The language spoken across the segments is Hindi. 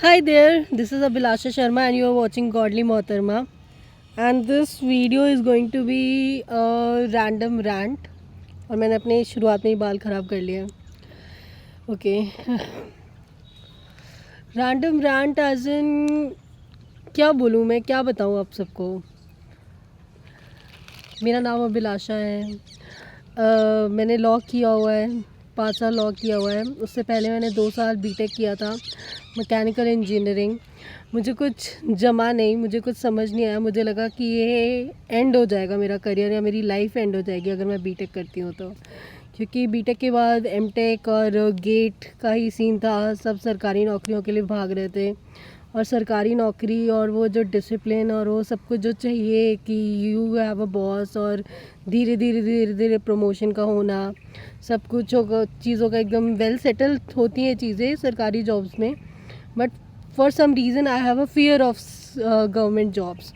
Hi there, this is Abhilasha Sharma and you are watching Godly Mohtarma. And this video is going to be a random rant. और मैंने अपने शुरुआत में ही बाल ख़राब कर लिया. Okay, random rant as in क्या बोलूँ मैं, क्या बताऊँ आप सबको. मेरा नाम अभिलाषा है. मैंने लॉ किया हुआ है, 5 साल लॉ किया हुआ है. उससे पहले मैंने 2 साल बीटेक किया था, मैकेनिकल इंजीनियरिंग. मुझे कुछ जमा नहीं, मुझे कुछ समझ नहीं आया. मुझे लगा कि ये एंड हो जाएगा मेरा करियर, या मेरी लाइफ एंड हो जाएगी अगर मैं बीटेक करती हूँ तो. क्योंकि बीटेक के बाद एमटेक और गेट का ही सीन था. सब सरकारी नौकरियों के लिए भाग रहे थे, और सरकारी नौकरी और वो जो डिसिप्लिन और वो सब कुछ जो चाहिए कि यू हैव अ बॉस, और धीरे धीरे धीरे धीरे प्रमोशन का होना, सब कुछ चीज़ों का एकदम वेल सेटल होती हैं चीज़ें सरकारी जॉब्स में. But for some reason I have a fear of government jobs.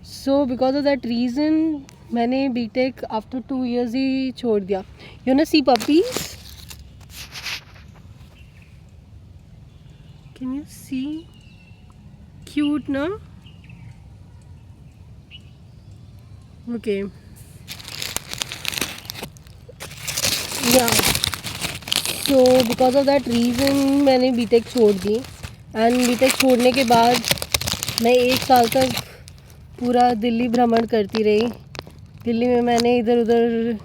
So because of that reason मैंने बीटेक आफ्टर 2 years ही छोड़ दिया. You know see puppies, can you see, cute ना. Okay, yeah so because of that reason मैंने बीटेक छोड़ दी. एंड बीटेक छोड़ने के बाद मैं 1 साल तक पूरा दिल्ली भ्रमण करती रही. दिल्ली में मैंने इधर उधर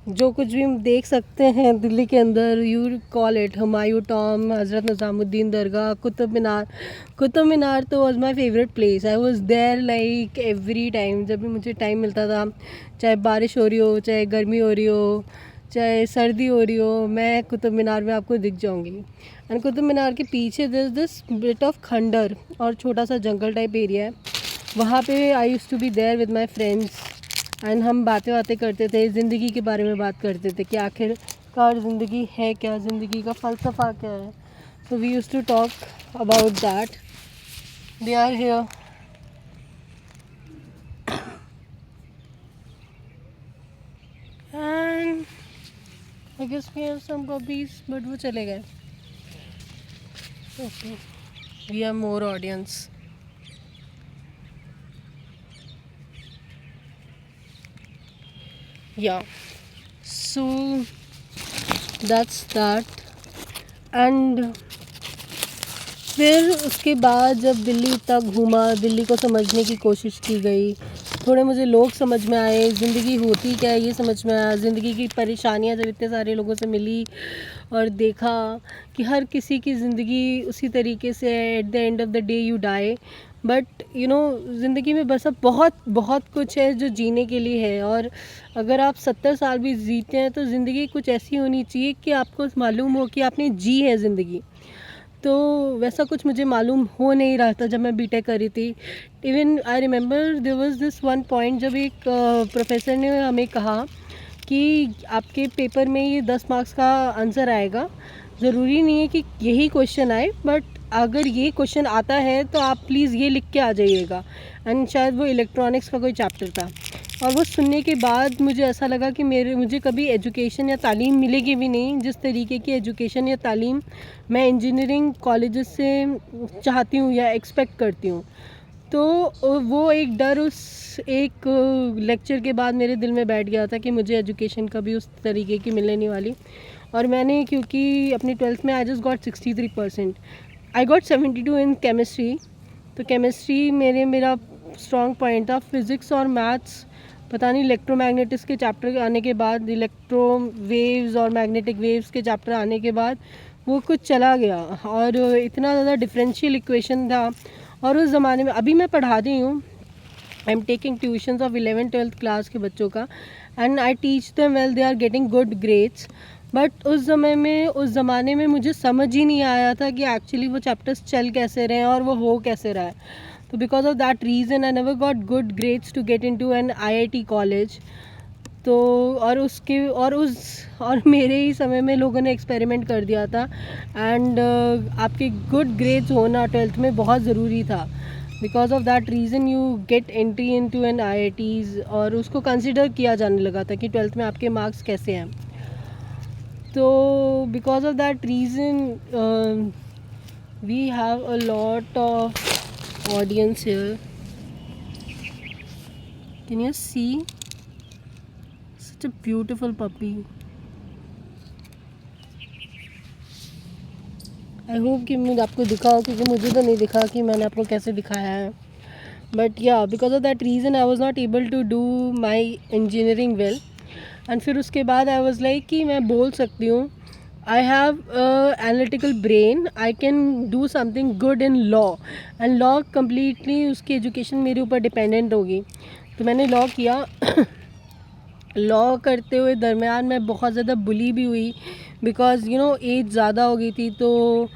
जो कुछ भी देख सकते हैं दिल्ली के अंदर, you call it Humayun tomb, Hazrat Nizamuddin Dargah, Qutub Minar. Qutub Minar तो was my favourite place. I was there like every time. जब भी मुझे टाइम मिलता था, चाहे बारिश हो रही हो, चाहे गर्मी हो रही हो, चाहे सर्दी हो रही हो, मैं कुतुब मीनार में आपको दिख जाऊंगी. एंड कुतुब मीनार के पीछे दिस बिट ऑफ खंडर और छोटा सा जंगल टाइप एरिया है. वहाँ पे I use to be there with my friends. And हम बातें करते थे, ज़िंदगी के बारे में बात करते थे कि आखिरकार ज़िंदगी है क्या, ज़िंदगी का फ़लसफ़ा क्या है. So we use to talk about that. They are here. And I guess we have some puppies, but वो चले गए. Okay, we have more audience. Yeah so that's that. And फिर उसके बाद जब दिल्ली इतना घूमा, दिल्ली को समझने की कोशिश की गई, थोड़े मुझे लोग समझ में आए, ज़िंदगी होती क्या है ये समझ में आया. ज़िंदगी की परेशानियां जब इतने सारे लोगों से मिली और देखा कि हर किसी की ज़िंदगी उसी तरीके से है. At the end of the day you die. But you know, ज़िंदगी में बस अब बहुत बहुत कुछ है जो जीने के लिए है. और अगर आप 70 साल भी जीते हैं तो ज़िंदगी कुछ ऐसी होनी चाहिए कि आपको मालूम हो कि आपने जी है ज़िंदगी. तो वैसा कुछ मुझे मालूम हो नहीं रहा था जब मैं बीटेक कर रही थी. Even I remember there was this one point जब एक प्रोफेसर ने हमें कहा कि आपके पेपर में ये 10 मार्क्स का आंसर आएगा. ज़रूरी नहीं है कि यही क्वेश्चन आए, बट अगर ये क्वेश्चन आता है तो आप प्लीज़ ये लिख के आ जाइएगा. एंड शायद वो इलेक्ट्रॉनिक्स का कोई चैप्टर था. और वो सुनने के बाद मुझे ऐसा लगा कि मुझे कभी एजुकेशन या तालीम मिलेगी भी नहीं जिस तरीके की एजुकेशन या तालीम मैं इंजीनियरिंग कॉलेजेस से चाहती हूँ या एक्सपेक्ट करती हूँ. तो वो एक डर उस एक लेक्चर के बाद मेरे दिल में बैठ गया था कि मुझे एजुकेशन कभी उस तरीके की मिलने नहीं वाली. और मैंने क्योंकि अपनी 12th में I just got 63%. I got 72 in chemistry. तो केमिस्ट्री मेरा स्ट्रॉन्ग पॉइंट था. फिज़िक्स और मैथ्स पता नहीं इलेक्ट्रोमैग्नेटिक्स के चैप्टर आने के बाद, इलेक्ट्रो वेव्स और मैग्नेटिक वेव्स के चैप्टर आने के बाद वो कुछ चला गया. और इतना ज़्यादा डिफरेंशियल इक्वेशन था. और उस ज़माने में अभी मैं पढ़ा रही हूँ, I am taking tuitions of 11th-12th class के बच्चों का. And I teach them well, they are getting good grades. But उस ज़माने में मुझे समझ ही नहीं आया था कि एक्चुअली वो चैप्टर्स चल कैसे रहे हैं और वो हो कैसे रहा है. तो because of that reason I never got good grades to get into an IIT college. तो और मेरे ही समय में लोगों ने एक्सपेरिमेंट कर दिया था. एंड आपके गुड ग्रेड्स होना 12th में बहुत ज़रूरी था. Because of that reason you get entry into an IITs, और उसको कंसिडर किया जाने लगा था कि 12th में आपके मार्क्स कैसे हैं. तो because of that reason We have a lot of audience here. Can you see? Such a beautiful puppy. I hope कि मुझे आपको दिखा हो, क्योंकि मुझे तो नहीं दिखा कि मैंने आपको कैसे दिखाया है. But yeah because of that reason I was not able to do my engineering well. And फिर उसके बाद आई वॉज लाइक कि मैं बोल सकती हूँ, I have analytical brain, I can do something good in law. And law completely उसकी एजुकेशन मेरे ऊपर डिपेंडेंट होगी. तो मैंने लॉ किया. लॉ करते हुए दरमियान में बहुत ज़्यादा बुली भी हुई, बिकॉज़ यू नो एज ज़्यादा हो गई थी, तो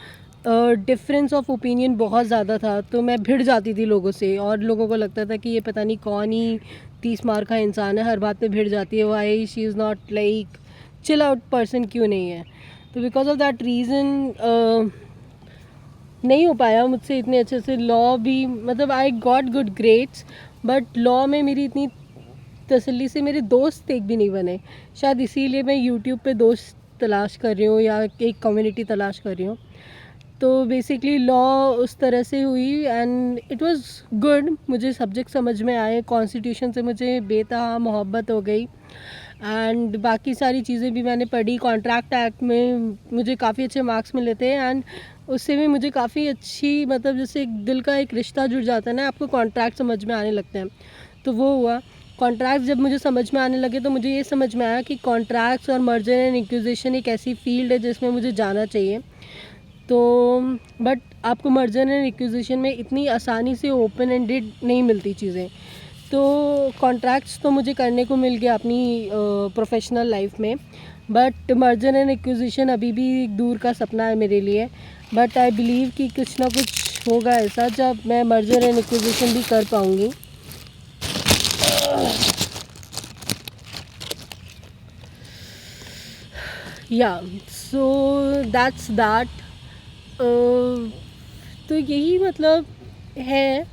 डिफरेंस ऑफ ओपिनियन बहुत ज़्यादा था. तो मैं भिड़ जाती थी लोगों से, और लोगों को लगता था कि ये पता नहीं कौन ही 30 मार का इंसान है, हर बात पे भिड़ जाती है. Why she is not like chill out person क्यों नहीं है. तो बिकॉज ऑफ दैट रीज़न नहीं हो पाया मुझसे इतने अच्छे से लॉ भी. मतलब I got good grades, but law में मेरी इतनी तसल्ली से मेरे दोस्त एक भी नहीं बने. शायद इसीलिए मैं यूट्यूब पे दोस्त तलाश कर रही हूँ, या एक कम्युनिटी तलाश कर रही हूँ. तो बेसिकली लॉ उस तरह से हुई, एंड इट वाज गुड. मुझे सब्जेक्ट समझ में आए. कॉन्स्टिट्यूशन से मुझे बेतहा मोहब्बत हो गई, एंड बाकी सारी चीज़ें भी मैंने पढ़ी. कॉन्ट्रैक्ट एक्ट में मुझे काफ़ी अच्छे मार्क्स मिले थे, एंड उससे भी मुझे काफ़ी अच्छी, मतलब जैसे एक दिल का एक रिश्ता जुड़ जाता है ना, आपको कॉन्ट्रैक्ट समझ में आने लगते हैं. तो वो हुआ. कॉन्ट्रैक्ट जब मुझे समझ में आने लगे, तो मुझे ये समझ में आया कि कॉन्ट्रैक्ट्स और मर्जर एंड एक्विजिशन एक ऐसी फील्ड है जिसमें मुझे जाना चाहिए. तो बट आपको मर्जर एंड एक्विजिशन में इतनी आसानी से ओपन एंडेड नहीं मिलती चीज़ें. तो कॉन्ट्रैक्ट्स तो मुझे करने को मिल गया अपनी प्रोफेशनल लाइफ में, बट मर्जर एंड एक्विजिशन अभी भी एक दूर का सपना है मेरे लिए. बट आई बिलीव कि कुछ ना कुछ होगा ऐसा जब मैं मर्जर एंड एक्विजिशन भी कर पाऊँगी. या सो दैट्स दैट. तो यही मतलब है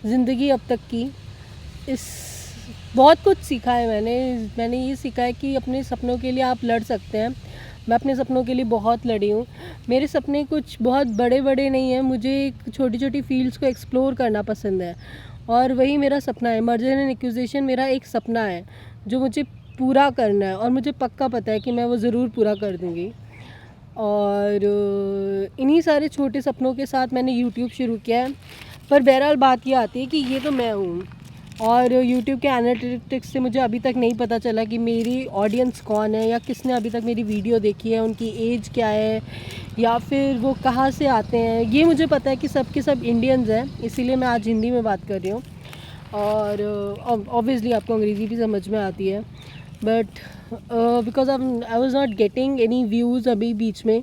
ज़िंदगी अब तक की. इस बहुत कुछ सीखा है मैंने ये सीखा है कि अपने सपनों के लिए आप लड़ सकते हैं. मैं अपने सपनों के लिए बहुत लड़ी हूँ. मेरे सपने कुछ बहुत बड़े बड़े नहीं हैं. मुझे छोटी छोटी फील्ड्स को एक्सप्लोर करना पसंद है, और वही मेरा सपना है. मर्जर एंड एक्विजिशन मेरा एक सपना है जो मुझे पूरा करना है, और मुझे पक्का पता है कि मैं वो ज़रूर पूरा कर दूँगी. और इन्हीं सारे छोटे सपनों के साथ मैंने यूट्यूब शुरू किया है. पर बहरहाल बात ये आती है कि ये तो मैं हूँ, और यूट्यूब के एनालिटिक्स से मुझे अभी तक नहीं पता चला कि मेरी ऑडियंस कौन है, या किसने अभी तक मेरी वीडियो देखी है, उनकी एज क्या है, या फिर वो कहाँ से आते हैं. ये मुझे पता है कि सब के सब इंडियंस हैं, इसीलिए मैं आज हिंदी में बात कर रही हूँ. और ऑब्वियसली आपको अंग्रेज़ी भी समझ में आती है. But because I was not getting any views अभी बीच में,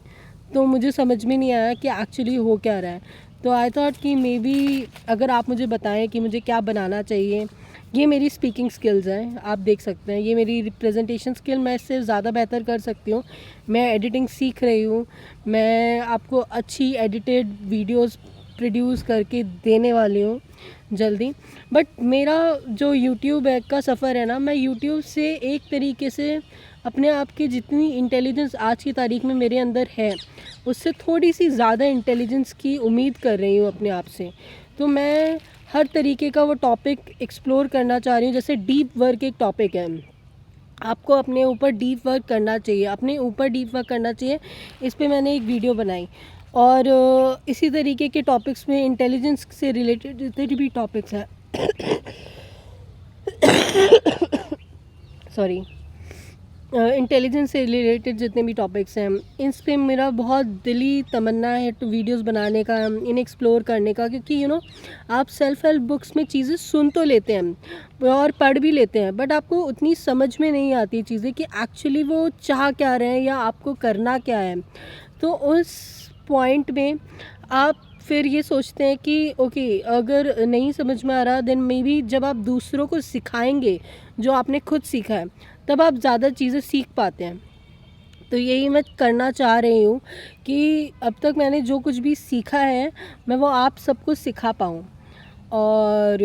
तो मुझे समझ में नहीं आया कि एक्चुअली हो क्या रहा है. तो आई थॉट कि मे बी अगर आप मुझे बताएं कि मुझे क्या बनाना चाहिए. ये मेरी स्पीकिंग स्किल्स हैं, आप देख सकते हैं. ये मेरी रिप्रेजेंटेशन स्किल, मैं इससे ज़्यादा बेहतर कर सकती हूँ. मैं एडिटिंग सीख रही हूँ. मैं आपको अच्छी एडिटेड वीडियोस प्रोड्यूस करके देने वाली हूँ जल्दी. बट मेरा जो यूट्यूब का सफ़र है ना, मैं यूट्यूब से एक तरीके से अपने आप की जितनी इंटेलिजेंस आज की तारीख में मेरे अंदर है, उससे थोड़ी सी ज़्यादा इंटेलिजेंस की उम्मीद कर रही हूँ अपने आप से. तो मैं हर तरीके का वो टॉपिक एक्सप्लोर करना चाह रही हूँ. जैसे डीप वर्क एक टॉपिक है, आपको अपने ऊपर डीप वर्क करना चाहिए, अपने ऊपर डीप वर्क करना चाहिए. इस पे मैंने एक वीडियो बनाई. और इसी तरीके के टॉपिक्स में इंटेलिजेंस से रिलेटेड जितने भी टॉपिक्स हैं सॉरी इंटेलिजेंस से रिलेटेड जितने भी टॉपिक्स हैं, इन पे मेरा बहुत दिली तमन्ना है तो वीडियोस बनाने का, इन्हें एक्सप्लोर करने का. क्योंकि यू नो आप सेल्फ हेल्प बुक्स में चीज़ें सुन तो लेते हैं और पढ़ भी लेते हैं, बट आपको उतनी समझ में नहीं आती चीज़ें कि एक्चुअली वो चाह क्या रहे हैं या आपको करना क्या है. तो उस पॉइंट में आप फिर ये सोचते हैं कि ओके अगर नहीं समझ में आ रहा, देन मे बी जब आप दूसरों को सिखाएंगे जो आपने खुद सीखा है, तब आप ज़्यादा चीज़ें सीख पाते हैं. तो यही मैं करना चाह रही हूँ कि अब तक मैंने जो कुछ भी सीखा है, मैं वो आप सबको सिखा पाऊँ. और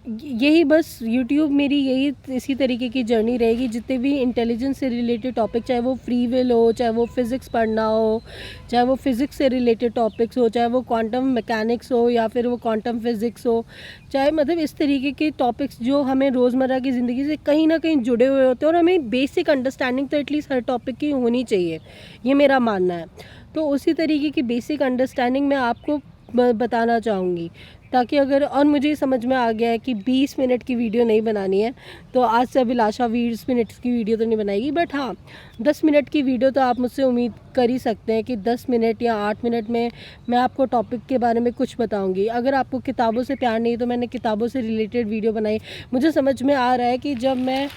यही बस यूट्यूब मेरी यही इसी तरीके की जर्नी रहेगी। जितने भी इंटेलिजेंस से रिलेटेड टॉपिक, चाहे वो फ्री विल हो, चाहे वो फिज़िक्स पढ़ना हो, चाहे वो फिज़िक्स से रिलेटेड टॉपिक्स हो, चाहे वो क्वांटम मैकेनिक्स हो या फिर वो क्वांटम फिज़िक्स हो, चाहे मतलब इस तरीके के टॉपिक्स जो हमें रोज़मर्रा की ज़िंदगी से कहीं ना कहीं जुड़े हुए होते हैं और हमें बेसिक अंडरस्टैंडिंग तो एटलीस्ट हर टॉपिक की होनी चाहिए, ये मेरा मानना है। तो उसी तरीके की बेसिक अंडरस्टैंडिंग मैं आपको बताना चाहूँगी, ताकि अगर, और मुझे समझ में आ गया है कि 20 मिनट की वीडियो नहीं बनानी है, तो आज से अभिलाषा 20 मिनट की वीडियो तो नहीं बनाएगी, बट हाँ 10 मिनट की वीडियो तो आप मुझसे उम्मीद कर ही सकते हैं कि 10 मिनट या 8 मिनट में मैं आपको टॉपिक के बारे में कुछ बताऊंगी। अगर आपको किताबों से प्यार नहीं तो मैंने किताबों से रिलेटेड वीडियो बनाई। मुझे समझ में आ रहा है कि जब मैं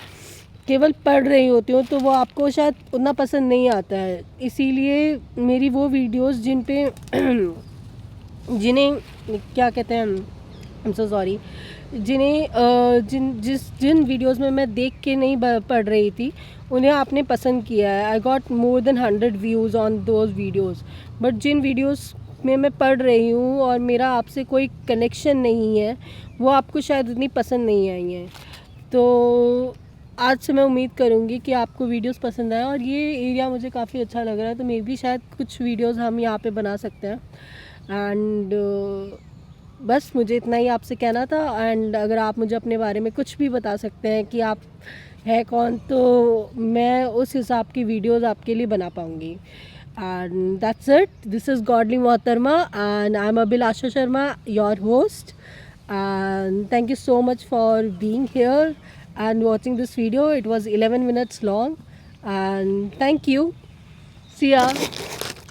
केवल पढ़ रही होती हूँ तो वो आपको शायद उतना पसंद नहीं आता है, इसीलिए मेरी वो वीडियोज़ जिन पे जिन्हें क्या कहते हैं, आई एम सो सॉरी, जिन वीडियोस में मैं देख के नहीं पढ़ रही थी उन्हें आपने पसंद किया है। I got more than 100 views on those videos. But जिन वीडियोस में मैं पढ़ रही हूँ और मेरा आपसे कोई कनेक्शन नहीं है, वो आपको शायद उतनी पसंद नहीं आई हैं। तो आज से मैं उम्मीद करूँगी कि आपको वीडियोस पसंद आए, और ये एरिया मुझे काफ़ी अच्छा लग रहा है, तो मे भी शायद कुछ वीडियोस हम यहाँ पे बना सकते हैं। एंड बस मुझे इतना ही आपसे कहना था। एंड अगर आप मुझे अपने बारे में कुछ भी बता सकते हैं कि आप है कौन, तो मैं उस हिसाब की वीडियोस आपके लिए बना पाऊँगी। And that's it, this is Godly Mohtarma and I am Abhilasha Sharma, your host, and thank you so much for being here and watching this video. It was 11 minutes long, and thank you. See ya.